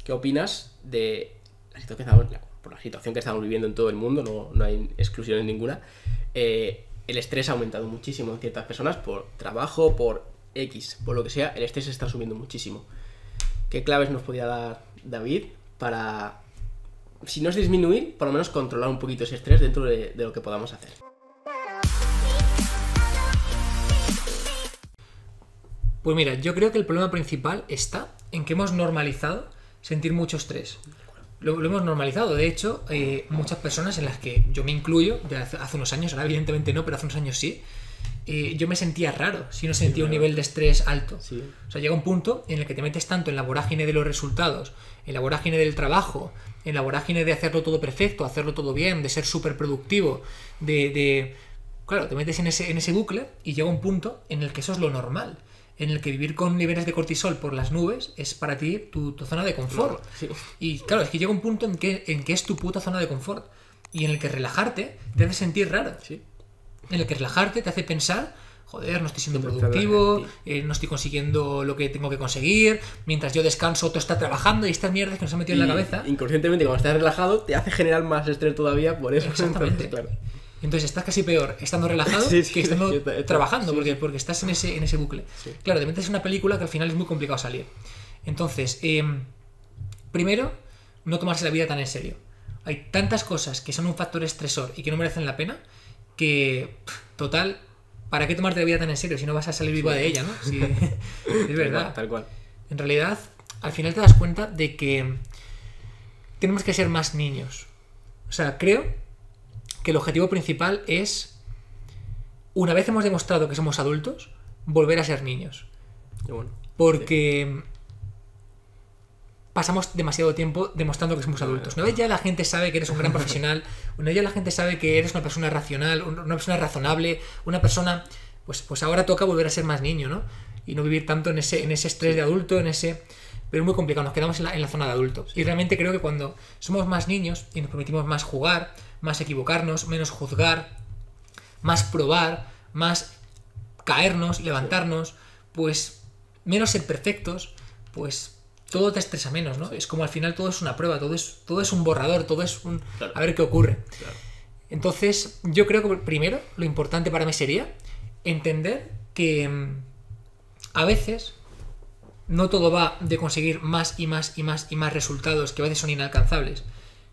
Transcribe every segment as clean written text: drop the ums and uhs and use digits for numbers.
¿Qué opinas de la situación que estamos, por la situación que estamos viviendo en todo el mundo? No hay exclusiones ninguna. El estrés ha aumentado muchísimo en ciertas personas por trabajo, por X, por lo que sea. El estrés se está subiendo muchísimo. ¿Qué claves nos podría dar David para, si no es disminuir, por lo menos controlar un poquito ese estrés dentro de lo que podamos hacer? Pues mira, yo creo que el problema principal está en que hemos normalizado sentir mucho estrés. Lo hemos normalizado. De hecho, muchas personas, en las que yo me incluyo, de hace unos años, ahora evidentemente no, pero hace unos años sí, yo me sentía raro si no sentía un nivel de estrés alto. Sí. O sea, llega un punto en el que te metes tanto en la vorágine de los resultados, en la vorágine del trabajo, en la vorágine de hacerlo todo perfecto, hacerlo todo bien, de ser súper productivo, Claro, te metes en ese bucle y llega un punto en el que eso es lo normal, en el que vivir con niveles de cortisol por las nubes es para ti tu zona de confort. No, sí. Y claro, es que llega un punto en que es tu puta zona de confort y en el que relajarte te hace sentir raro. Sí. En el que relajarte te hace pensar, joder, no estoy siendo productivo, no estoy consiguiendo lo que tengo que conseguir, mientras yo descanso otro está trabajando y estas mierdas que nos han metido en la cabeza. Inconscientemente, cuando estás relajado, te hace generar más estrés todavía por eso. Exactamente. Entonces, claro. Entonces estás casi peor estando relajado Sí, que estando trabajando, sí. porque estás en ese bucle. Sí. Claro, te metes en una película que al final es muy complicado salir. Entonces, primero, no tomarse la vida tan en serio. Hay tantas cosas que son un factor estresor y que no merecen la pena que, total, ¿para qué tomarte la vida tan en serio si no vas a salir viva de ella, no? Sí, es verdad. Tal cual. En realidad, al final te das cuenta de que tenemos que ser más niños. O sea, creo que el objetivo principal es, una vez hemos demostrado que somos adultos, volver a ser niños. Bueno, porque pasamos demasiado tiempo demostrando que somos adultos. Una vez ya la gente sabe que eres un gran profesional, una vez ya la gente sabe que eres una persona racional, una persona razonable, una persona... Pues ahora toca volver a ser más niño, ¿no? Y no vivir tanto en ese estrés de adulto, Pero es muy complicado, nos quedamos en la zona de adultos. Y realmente creo que cuando somos más niños y nos permitimos más jugar, más equivocarnos, menos juzgar, más probar, más caernos, levantarnos, pues menos ser perfectos, pues todo te estresa menos, ¿no? Es como al final todo es una prueba, todo es un borrador, todo es un... Claro. A ver qué ocurre. Claro. Entonces, yo creo que primero lo importante para mí sería entender que a veces no todo va de conseguir más y más y más y más resultados que a veces son inalcanzables,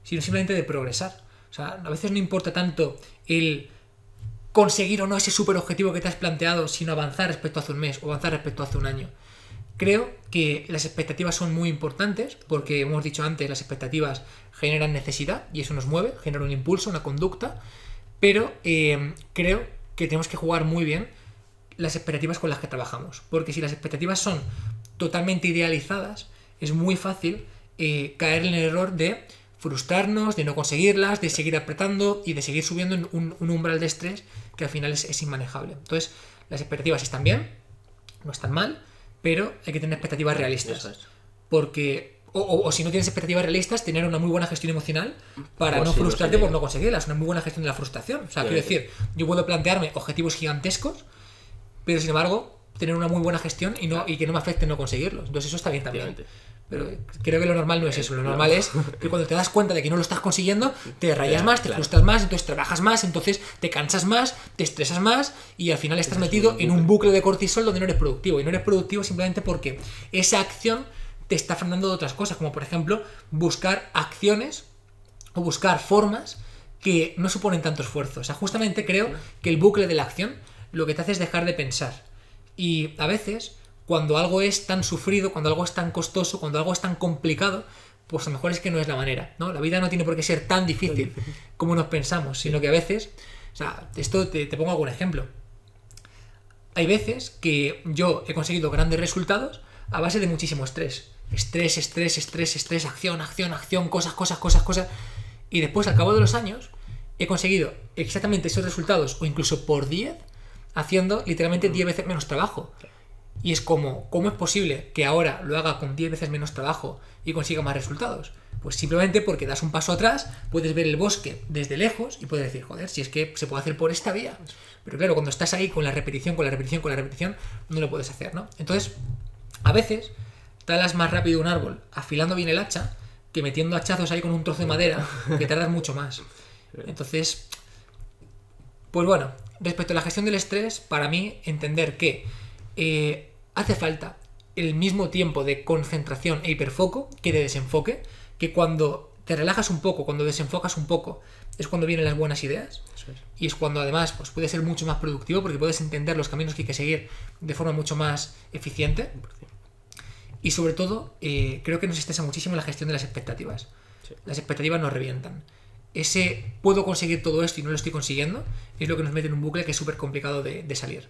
sino simplemente de progresar. O sea, a veces no importa tanto el conseguir o no ese super objetivo que te has planteado, sino avanzar respecto a hace un mes o avanzar respecto a hace un año. Creo que las expectativas son muy importantes porque, hemos dicho antes, las expectativas generan necesidad y eso nos mueve, genera un impulso, una conducta, pero creo que tenemos que jugar muy bien las expectativas con las que trabajamos, porque si las expectativas son totalmente idealizadas, es muy fácil caer en el error de frustrarnos, de no conseguirlas, de seguir apretando y de seguir subiendo en un umbral de estrés que al final es inmanejable. Entonces, las expectativas están bien, no están mal, pero hay que tener expectativas realistas. Eso es. Porque, o si no tienes expectativas realistas, tener una muy buena gestión emocional para Pues no sí, frustrarte no por no conseguirlas, una muy buena gestión de la frustración. O sea, quiero decir, yo puedo plantearme objetivos gigantescos, pero sin embargo, tener una muy buena gestión y que no me afecte no conseguirlos. Entonces eso está bien también. Pero creo que lo normal no es eso. Lo normal es que cuando te das cuenta de que no lo estás consiguiendo, te rayas más, te frustras más, entonces trabajas más, entonces te cansas más, te estresas más y al final estás metido en un bucle de cortisol donde no eres productivo. Y no eres productivo simplemente porque esa acción te está frenando de otras cosas, como por ejemplo buscar acciones o buscar formas que no suponen tanto esfuerzo. O sea, justamente creo que el bucle de la acción lo que te hace es dejar de pensar. Y a veces, cuando algo es tan sufrido, cuando algo es tan costoso, cuando algo es tan complicado, pues a lo mejor es que no es la manera, ¿no? La vida no tiene por qué ser tan difícil como nos pensamos, sino que a veces, o sea, esto te pongo algún ejemplo. Hay veces que yo he conseguido grandes resultados a base de muchísimo estrés. Estrés, acción, cosas. Y después, al cabo de los años, he conseguido exactamente esos resultados, o incluso por 10, haciendo literalmente 10 veces menos trabajo. Y es como, ¿cómo es posible que ahora lo haga con 10 veces menos trabajo y consiga más resultados? Pues simplemente porque das un paso atrás, puedes ver el bosque desde lejos y puedes decir, joder, si es que se puede hacer por esta vía. Pero claro, cuando estás ahí con la repetición, no lo puedes hacer, ¿no? Entonces, a veces talas más rápido un árbol afilando bien el hacha que metiendo hachazos ahí con un trozo de madera, que tardas mucho más. Entonces, pues bueno, respecto a la gestión del estrés, para mí entender que hace falta el mismo tiempo de concentración e hiperfoco que de desenfoque, que cuando te relajas un poco, cuando desenfocas un poco, es cuando vienen las buenas ideas. Eso es. Y es cuando además pues, puedes ser mucho más productivo porque puedes entender los caminos que hay que seguir de forma mucho más eficiente. Y sobre todo, creo que nos estresa muchísimo la gestión de las expectativas. Sí. Las expectativas nos revientan. Ese puedo conseguir todo esto y no lo estoy consiguiendo es lo que nos mete en un bucle que es súper complicado de salir.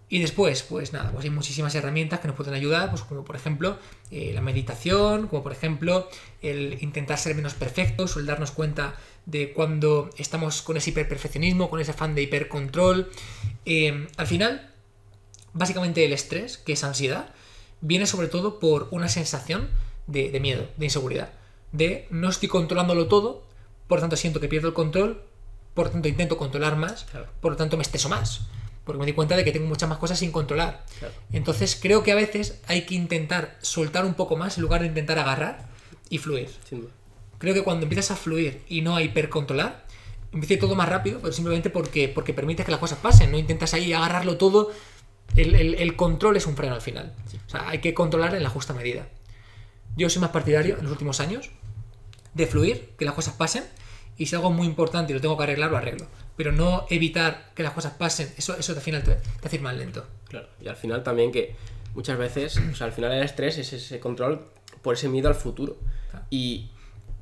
Y después, pues nada, pues hay muchísimas herramientas que nos pueden ayudar, pues como por ejemplo la meditación, como por ejemplo el intentar ser menos perfectos o el darnos cuenta de cuando estamos con ese hiperperfeccionismo, con ese afán de hipercontrol. Al final, básicamente el estrés, que es ansiedad, viene sobre todo por una sensación de miedo, de inseguridad, de no estoy controlándolo todo, por lo tanto siento que pierdo el control, por lo tanto intento controlar más, claro. Por lo tanto me estreso más, porque me di cuenta de que tengo muchas más cosas sin controlar. Claro. Entonces creo que a veces hay que intentar soltar un poco más en lugar de intentar agarrar y fluir. Sin duda. Creo que cuando empiezas a fluir y no a hipercontrolar, empieza todo más rápido, pero simplemente porque permites que las cosas pasen, no intentas ahí agarrarlo todo. El control es un freno al final. Sí. O sea, hay que controlar en la justa medida. Yo soy más partidario en los últimos años de fluir, que las cosas pasen, y si algo muy importante y lo tengo que arreglar, lo arreglo. Pero no evitar que las cosas pasen, eso al final te hace ir más lento. Claro, y al final también que muchas veces, o sea, al final el estrés es ese control por ese miedo al futuro. Claro. Y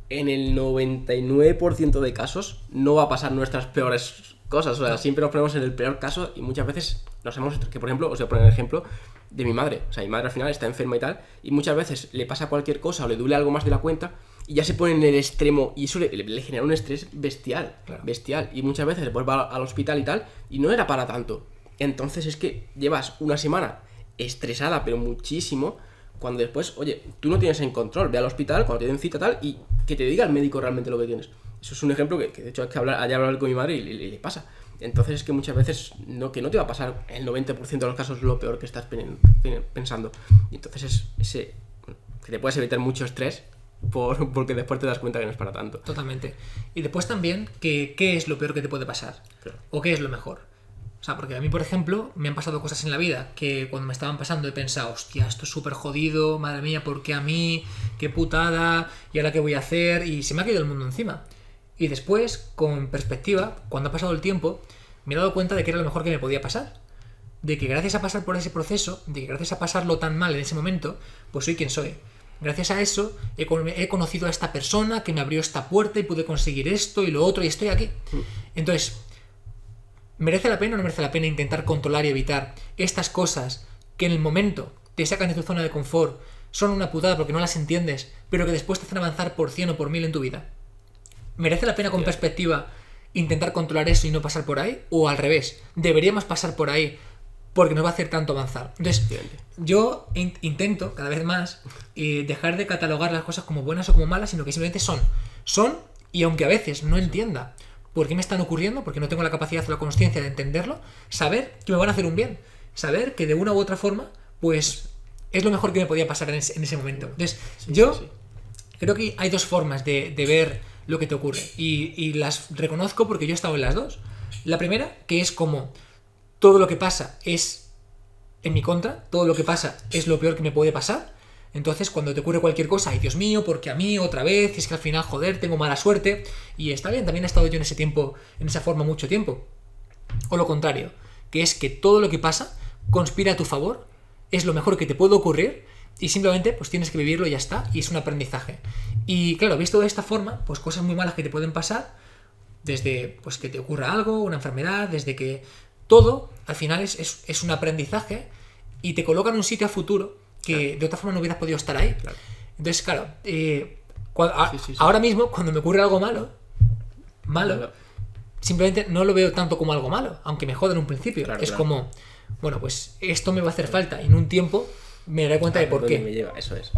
en el 99% de casos no va a pasar nuestras peores cosas. O sea, siempre nos ponemos en el peor caso y muchas veces nos hemos... Que por ejemplo, os voy a poner el ejemplo de mi madre. O sea, mi madre al final está enferma y tal, y muchas veces le pasa cualquier cosa o le duele algo más de la cuenta y ya se pone en el extremo y eso le genera un estrés bestial, Claro. bestial. Y muchas veces después va al hospital y tal y no era para tanto. Entonces es que llevas una semana estresada, pero muchísimo, cuando después, oye, tú no tienes en control, ve al hospital cuando te den cita tal y que te diga el médico realmente lo que tienes. Eso es un ejemplo que de hecho hay que hablar con mi madre y le pasa. Entonces es que muchas veces que no te va a pasar el 90% de los casos lo peor que estás pensando. Y entonces es ese que te puedes evitar mucho estrés porque después te das cuenta que no es para tanto. Totalmente. Y después también, ¿qué es lo peor que te puede pasar? Claro. ¿O qué es lo mejor? O sea, porque a mí, por ejemplo, me han pasado cosas en la vida que cuando me estaban pasando he pensado, hostia, esto es súper jodido, madre mía, ¿por qué a mí? ¡Qué putada! ¿Y ahora qué voy a hacer? Y se me ha caído el mundo encima. Y después, con perspectiva, cuando ha pasado el tiempo, me he dado cuenta de que era lo mejor que me podía pasar. De que gracias a pasar por ese proceso, de que gracias a pasarlo tan mal en ese momento, pues soy quien soy. Gracias a eso he conocido a esta persona que me abrió esta puerta y pude conseguir esto y lo otro y estoy aquí. Entonces, ¿merece la pena o no merece la pena intentar controlar y evitar estas cosas que en el momento te sacan de tu zona de confort, son una putada porque no las entiendes, pero que después te hacen avanzar por 100 o por 1000 en tu vida? ¿Merece la pena con perspectiva intentar controlar eso y no pasar por ahí? ¿O al revés? ¿Deberíamos pasar por ahí porque nos va a hacer tanto avanzar? Entonces, yo intento cada vez más dejar de catalogar las cosas como buenas o como malas, sino que simplemente son, y aunque a veces no entienda por qué me están ocurriendo, porque no tengo la capacidad o la consciencia de entenderlo, saber que me van a hacer un bien, saber que de una u otra forma, pues es lo mejor que me podía pasar en ese momento. Entonces, creo que hay dos formas de ver lo que te ocurre, y las reconozco porque yo he estado en las dos. La primera, que es como todo lo que pasa es en mi contra, todo lo que pasa es lo peor que me puede pasar. Entonces cuando te ocurre cualquier cosa, ay Dios mío, porque a mí otra vez, es que al final, joder, tengo mala suerte. Y está bien, también he estado yo en ese tiempo, en esa forma mucho tiempo. O lo contrario, que es que todo lo que pasa conspira a tu favor, es lo mejor que te puede ocurrir y simplemente pues tienes que vivirlo y ya está, y es un aprendizaje. Y claro, visto de esta forma, pues cosas muy malas que te pueden pasar, desde pues que te ocurra algo, una enfermedad, desde que todo al final es un aprendizaje y te coloca en un sitio a futuro que de otra forma no hubieras podido estar ahí. Claro. Entonces, claro, ahora mismo cuando me ocurre algo malo, simplemente no lo veo tanto como algo malo, aunque me joda en un principio. Claro, es como, bueno, pues esto me va a hacer falta y en un tiempo me daré cuenta de por qué. Me lleva, eso es.